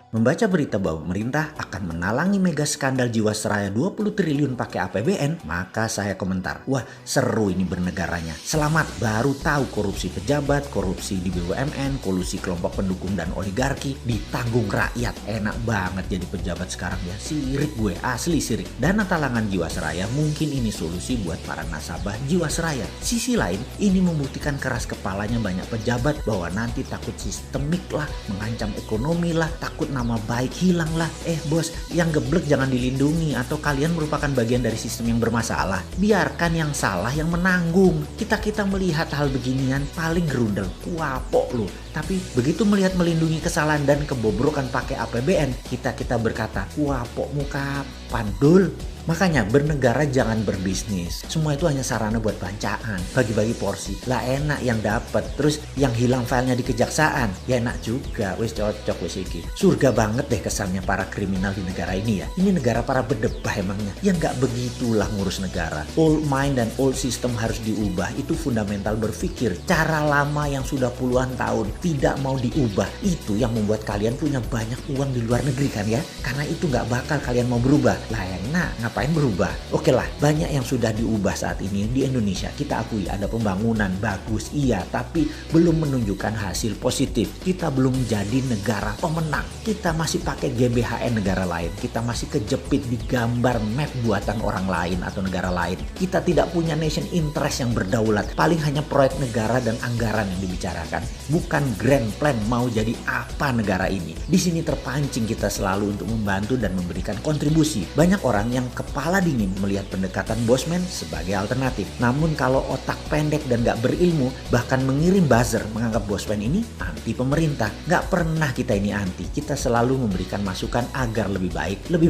Membaca berita bahwa pemerintah akan menalangi mega skandal Jiwasraya 20 triliun pakai APBN, maka saya komentar, wah seru ini bernegaranya. Selamat, baru tahu korupsi pejabat, korupsi di BUMN, kolusi kelompok pendukung dan oligarki ditanggung rakyat. Enak banget jadi pejabat sekarang ya, sirik gue, asli sirik. Dana talangan Jiwasraya mungkin ini solusi buat para nasabah Jiwasraya. Sisi lain, ini membuktikan keras kepalanya banyak pejabat bahwa nanti takut sistemik lah, mengancam ekonomi lah, takut nama baik hilang lah. Bos, yang geblek jangan dilindungi atau kalian merupakan bagian dari sistem yang bermasalah. Biarkan yang salah yang menanggung. Kita melihat hal beginian paling gerundel, kuapok lu. Tapi begitu melihat melindungi kesalahan dan kebobrokan pakai APBN, kita berkata, kuapok muka pandul. Makanya bernegara jangan berbisnis. Semua itu hanya sarana buat bancaan, bagi-bagi porsi. Lah enak yang dapat, terus yang hilang filenya di kejaksaan. Ya enak juga, wis cocok wis iki. Surga banget deh kesannya para kriminal di negara ini ya. Ini negara para bedebah emangnya. Ya nggak begitulah ngurus negara. Old mind dan old system harus diubah. Itu fundamental berpikir. Cara lama yang sudah puluhan tahun tidak mau diubah. Itu yang membuat kalian punya banyak uang di luar negeri kan ya. Karena itu nggak bakal kalian mau berubah. Lah enak, ngapain berubah? Oke lah, banyak yang sudah diubah saat ini di Indonesia. Kita akui ada pembangunan bagus, iya, tapi belum menunjukkan hasil positif. Kita belum jadi negara pemenang. Kita masih pakai GBHN negara lain. Kita masih kejepit di gambar map buatan orang lain atau negara lain. Kita tidak punya nation interest yang berdaulat. Paling hanya proyek negara dan anggaran yang dibicarakan. Bukan grand plan mau jadi apa negara ini. Di sini terpancing kita selalu untuk membantu dan memberikan kontribusi. Banyak orang yang kepala dingin melihat pendekatan bosman sebagai alternatif. Namun kalau otak pendek dan gak berilmu, bahkan mengirim buzzer menganggap bosman ini anti pemerintah. Gak pernah kita ini anti. Kita selalu memberikan masukan agar lebih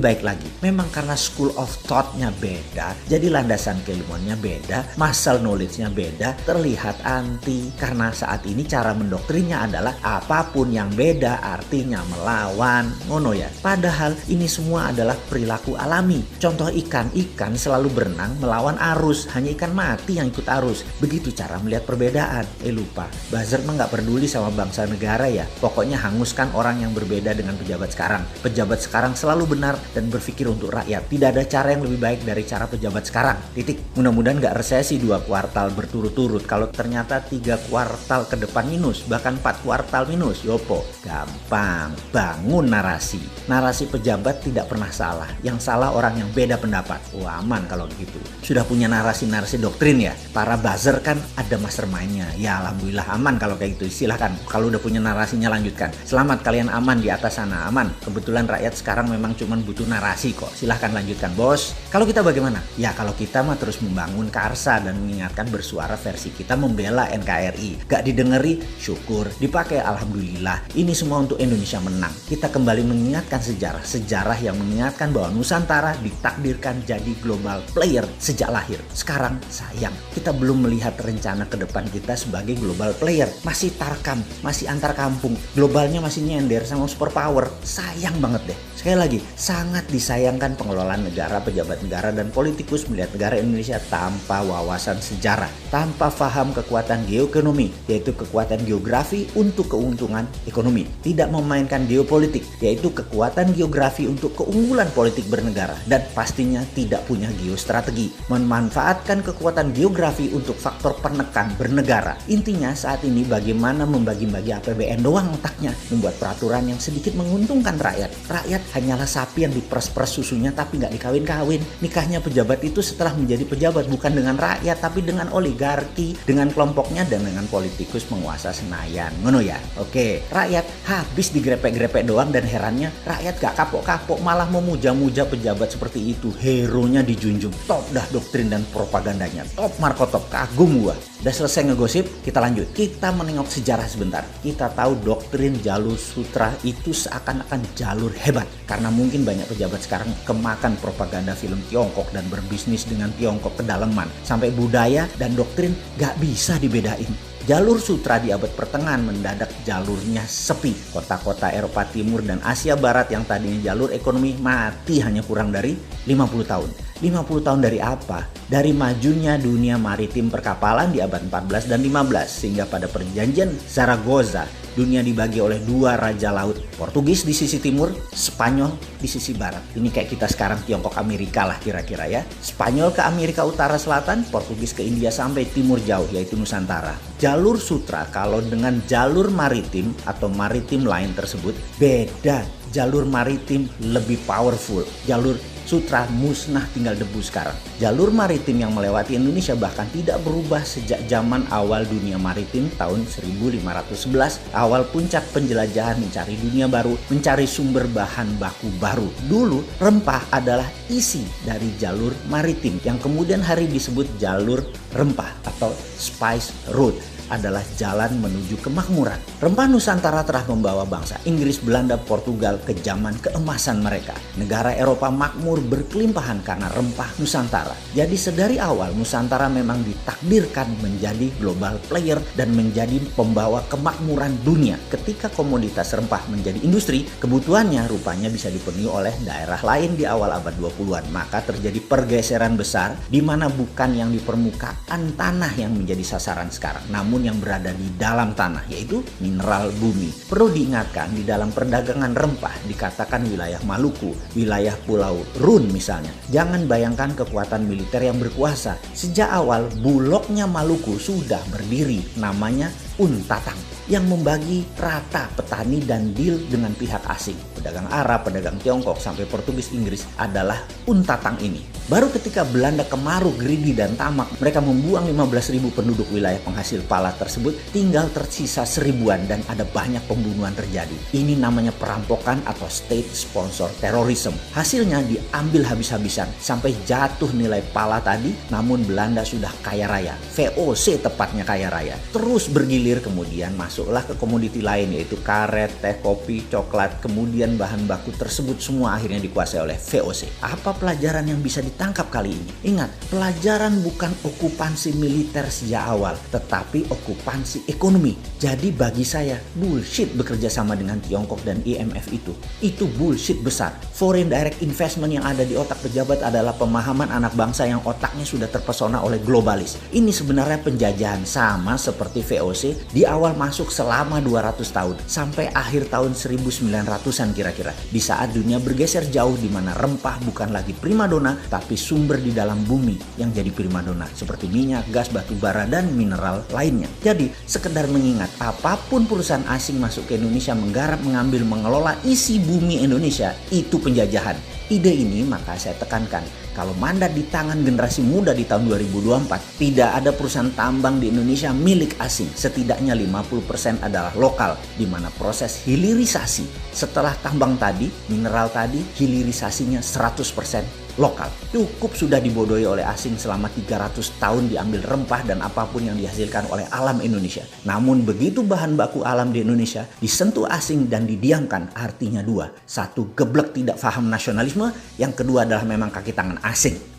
baik lagi. Memang karena school of thought-nya beda, jadi landasan keilmuannya beda, muscle knowledge-nya beda, terlihat anti. Karena saat ini cara mendoktrinnya adalah apapun yang beda artinya melawan. Ngono ya. Padahal ini semua adalah perilaku alami. Contoh ikan selalu berenang melawan arus. Hanya ikan mati yang ikut arus. Begitu cara melihat perbedaan. Lupa, buzzer mah gak peduli sama bangsa negara ya. Pokoknya hanguskan orang yang berbeda dengan pejabat sekarang. Pejabat sekarang selalu benar dan berpikir untuk rakyat. Tidak ada cara yang lebih baik dari cara pejabat sekarang. Titik. Mudah-mudahan gak resesi 2 kuartal berturut-turut. Kalau ternyata 3 kuartal ke depan minus, bahkan 4 kuartal minus, yopo. Gampang. Bangun narasi. Narasi pejabat tidak pernah salah. Yang salah orang yang beda pendapat. Aman kalau begitu. Sudah punya narasi-narasi doktrin ya. Para buzzer kan ada mastermind-nya. Ya alhamdulillah aman kalau kayak gitu. Silahkan. Kalau udah punya narasinya lanjutkan. Selamat kalian aman di atas sana. Aman. Kebetulan rakyat sekarang memang cuma butuh narasi kok. Silahkan lanjutkan bos. Kalau kita bagaimana? Ya kalau kita mah terus membangun karsa dan mengingatkan bersuara versi kita membela NKRI. Gak didengeri, syukur. Dipakai alhamdulillah. Ini semua untuk Indonesia menang. Kita kembali mengingatkan sejarah. Sejarah yang mengingatkan bahwa Nusantara ditakdirkan jadi global player sejak lahir. Sekarang sayang, kita belum melihat rencana ke depan kita sebagai global player. Masih tarkam, masih antar kampung. Globalnya masih nyender sama superpower. Sayang banget deh. Sekali lagi, sangat disayangkan pengelolaan negara, pejabat negara, dan politikus melihat negara Indonesia tanpa wawasan sejarah. Tanpa paham kekuatan geoekonomi, yaitu kekuatan geografi untuk keuntungan ekonomi. Tidak memainkan geopolitik, yaitu kekuatan geografi untuk keunggulan politik bernegara. Dan pastinya tidak punya geostrategi. Memanfaatkan kekuatan geografi untuk faktor penekan bernegara. Intinya saat ini bagaimana membagi-bagi APBN doang otaknya. Membuat peraturan yang sedikit menguntungkan rakyat. Rakyat hanyalah sapi yang diperes-peres susunya tapi gak dikawin-kawin. Nikahnya pejabat itu setelah menjadi pejabat bukan dengan rakyat tapi dengan oligarki, dengan kelompoknya dan dengan politikus penguasa Senayan. Ngono ya? Oke, rakyat habis digrepek-grepek doang dan herannya rakyat gak kapok-kapok malah memuja-muja pejabat seperti itu. Hero-nya dijunjung. Top dah doktrin dan propagandanya. Top Marco Top. Kagum gua. Udah selesai ngegosip, kita lanjut. Kita menengok sejarah sebentar. Kita tahu doktrin jalur sutra itu seakan-akan jalur hebat. Karena mungkin banyak pejabat sekarang kemakan propaganda film Tiongkok dan berbisnis dengan Tiongkok kedalaman. Sampai budaya dan doktrin gak bisa dibedain. Jalur sutra di abad pertengahan mendadak jalurnya sepi. Kota-kota Eropa Timur dan Asia Barat yang tadinya jalur ekonomi mati hanya kurang dari 50 tahun. 50 tahun dari apa? Dari majunya dunia maritim perkapalan di abad 14 dan 15 sehingga pada perjanjian Zaragoza dunia dibagi oleh dua raja laut. Portugis di sisi timur, Spanyol di sisi barat. Ini kayak kita sekarang Tiongkok Amerika lah kira-kira ya. Spanyol ke Amerika Utara Selatan, Portugis ke India sampai timur jauh yaitu Nusantara. Jalur sutra kalau dengan jalur maritim atau maritim line tersebut beda. Jalur maritim lebih powerful. Jalur sutra musnah tinggal debu sekarang. Jalur maritim yang melewati Indonesia bahkan tidak berubah sejak zaman awal dunia maritim tahun 1511. Awal puncak penjelajahan mencari dunia baru, mencari sumber bahan baku baru. Dulu rempah adalah isi dari jalur maritim yang kemudian hari disebut jalur rempah atau spice road. Adalah jalan menuju kemakmuran. Rempah Nusantara telah membawa bangsa Inggris, Belanda, Portugal ke zaman keemasan mereka. Negara Eropa makmur berkelimpahan karena rempah Nusantara. Jadi sedari awal Nusantara memang ditakdirkan menjadi global player dan menjadi pembawa kemakmuran dunia. Ketika komoditas rempah menjadi industri, kebutuhannya rupanya bisa dipenuhi oleh daerah lain di awal abad 20-an. Maka terjadi pergeseran besar di mana bukan yang di permukaan tanah yang menjadi sasaran sekarang, namun yang berada di dalam tanah, yaitu mineral bumi. Perlu diingatkan, di dalam perdagangan rempah dikatakan wilayah Maluku, wilayah Pulau Run misalnya. Jangan bayangkan kekuatan militer yang berkuasa. Sejak awal bulognya Maluku sudah berdiri, namanya Untatang, yang membagi rata petani dan deal dengan pihak asing. Pedagang Arab, pedagang Tiongkok, sampai Portugis, Inggris adalah Untatang ini. Baru ketika Belanda kemaruk, greedy dan tamak, mereka membuang 15.000 penduduk wilayah penghasil pala tersebut, tinggal tersisa 1000-an dan ada banyak pembunuhan terjadi. Ini namanya perampokan atau state sponsor terrorism. Hasilnya diambil habis-habisan sampai jatuh nilai pala tadi, namun Belanda sudah kaya raya. VOC tepatnya kaya raya. Terus bergilir, kemudian masuklah ke komoditi lain yaitu karet, teh, kopi, coklat. Kemudian bahan baku tersebut semua akhirnya dikuasai oleh VOC. Apa pelajaran yang bisa ditangkap kali ini? Ingat, pelajaran bukan okupansi militer sejak awal, tetapi okupansi ekonomi. Jadi bagi saya, bullshit bekerja sama dengan Tiongkok dan IMF itu. Itu bullshit besar. Foreign direct investment yang ada di otak pejabat adalah pemahaman anak bangsa yang otaknya sudah terpesona oleh globalis. Ini sebenarnya penjajahan sama seperti VOC di awal masuk selama 200 tahun sampai akhir tahun 1900-an kira-kira. Di saat dunia bergeser jauh di mana rempah bukan lagi primadona tapi sumber di dalam bumi yang jadi primadona seperti minyak, gas, batu bara dan mineral lainnya. Jadi sekedar mengingat, apapun perusahaan asing masuk ke Indonesia menggarap, mengambil, mengelola isi bumi Indonesia, itu penjajahan. Ide ini maka saya tekankan, kalau mandat di tangan generasi muda di tahun 2024, tidak ada perusahaan tambang di Indonesia milik asing. Setidaknya 50% adalah lokal, di mana proses hilirisasi setelah tambang tadi, mineral tadi, hilirisasinya 100% lokal. Cukup sudah dibodohi oleh asing selama 300 tahun diambil rempah dan apapun yang dihasilkan oleh alam Indonesia. Namun begitu bahan baku alam di Indonesia disentuh asing dan didiamkan, artinya dua. Satu, geblek tidak paham nasionalisme. Yang kedua adalah memang kaki tangan asing.